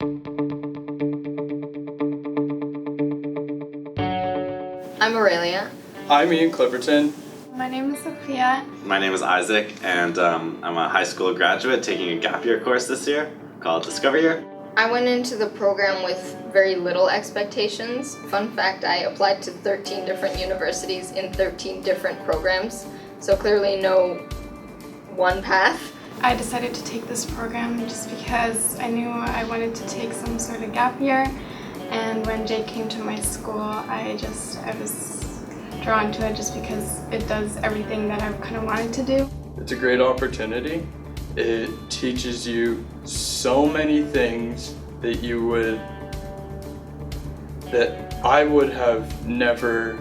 I'm Aurelia. I'm Ian Clipperton. My name is Sophia. My name is Isaac, and I'm a high school graduate taking a gap year course this year called Discover Year. I went into the program with very little expectations. Fun fact, I applied to 13 different universities in 13 different programs, so clearly no one path. I decided to take this program just because I knew I wanted to take some sort of gap year, and when Jake came to my school, I was drawn to it just because it does everything that I've kind of wanted to do. It's a great opportunity. It teaches you so many things that I would have never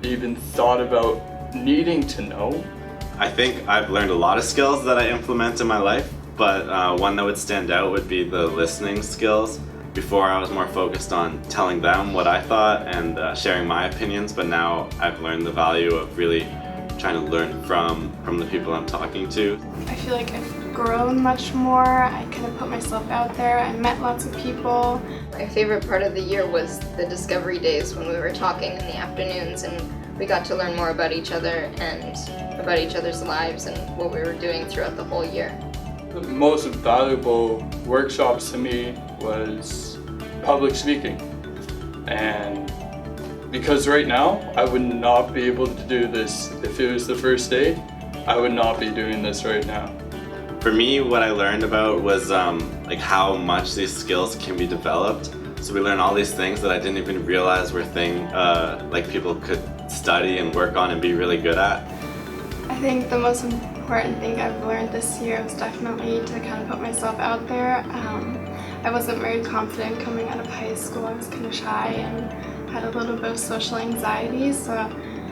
even thought about needing to know. I think I've learned a lot of skills that I implement in my life, but one that would stand out would be the listening skills. Before I was more focused on telling them what I thought and sharing my opinions, but now I've learned the value of really trying to learn from the people I'm talking to. I feel like I've grown much more. I kind of put myself out there. I met lots of people. My favorite part of the year was the discovery days when we were talking in the afternoons and we got to learn more about each other and about each other's lives and what we were doing throughout the whole year. The most valuable workshops to me was public speaking. And because right now I would not be able to do this if it was the first day. I would not be doing this right now. For me, what I learned about was like how much these skills can be developed. So we learned all these things that I didn't even realize were like people could study and work on and be really good at. I think the most important thing I've learned this year was definitely to kind of put myself out there. I wasn't very confident coming out of high school. I was kind of shy and had a little bit of social anxiety, so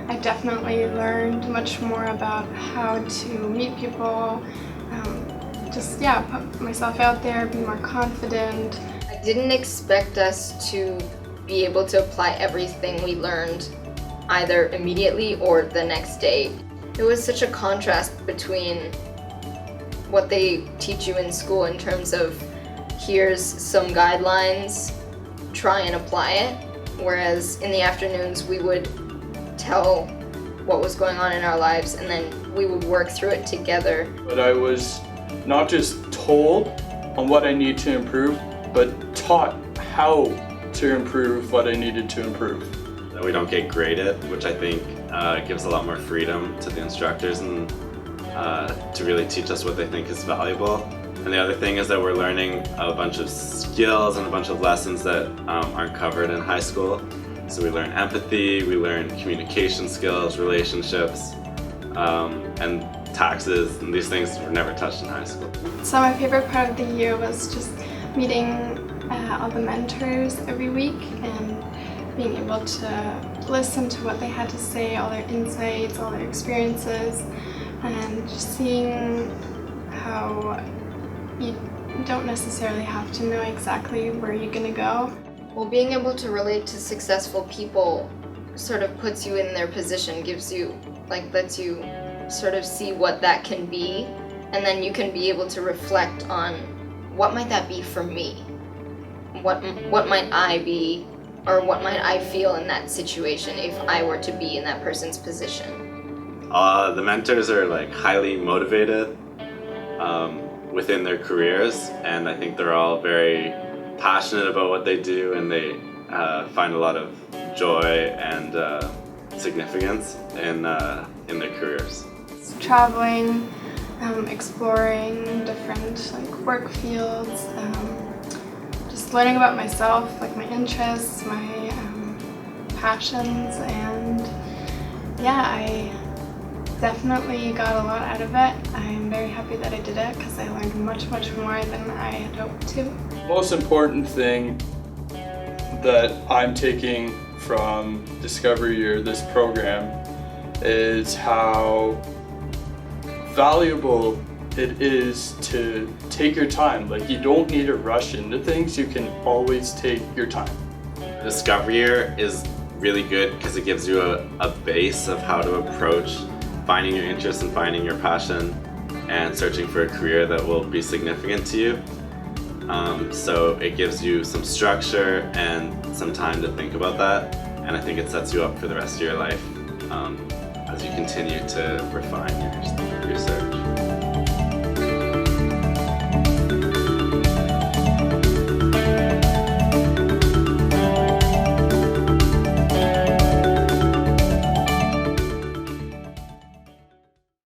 I definitely learned much more about how to meet people, put myself out there, be more confident. I didn't expect us to be able to apply everything we learned either immediately or the next day. It was such a contrast between what they teach you in school in terms of here's some guidelines, try and apply it, whereas in the afternoons we would tell what was going on in our lives and then we would work through it together. But I was not just told on what I need to improve, but taught how to improve what I needed to improve. That we don't get graded, which I think gives a lot more freedom to the instructors and to really teach us what they think is valuable. And the other thing is that we're learning a bunch of skills and a bunch of lessons that aren't covered in high school. So we learn empathy, we learn communication skills, relationships, and taxes, and these things were never touched in high school. So my favorite part of the year was just meeting all the mentors every week and being able to listen to what they had to say, all their insights, all their experiences, and just seeing how you don't necessarily have to know exactly where you're going to go. Well, being able to relate to successful people sort of puts you in their position, lets you sort of see what that can be, and then you can be able to reflect on what might that be for me? What might I be, or what might I feel in that situation if I were to be in that person's position? The mentors are like highly motivated within their careers, and I think they're all very passionate about what they do, and they find a lot of joy and significance in their careers. Traveling, exploring different work fields, just learning about myself, my interests, my passions, and I definitely got a lot out of it. I'm very happy that I did it because I learned much more than I had hoped to. Most important thing that I'm taking from Discovery Year, this program, is how valuable it is to take your time. You don't need to rush into things, you can always take your time. Discovery Year is really good because it gives you a base of how to approach finding your interest and finding your passion and searching for a career that will be significant to you. So it gives you some structure and some time to think about that, and I think it sets you up for the rest of your life as you continue to refine your research.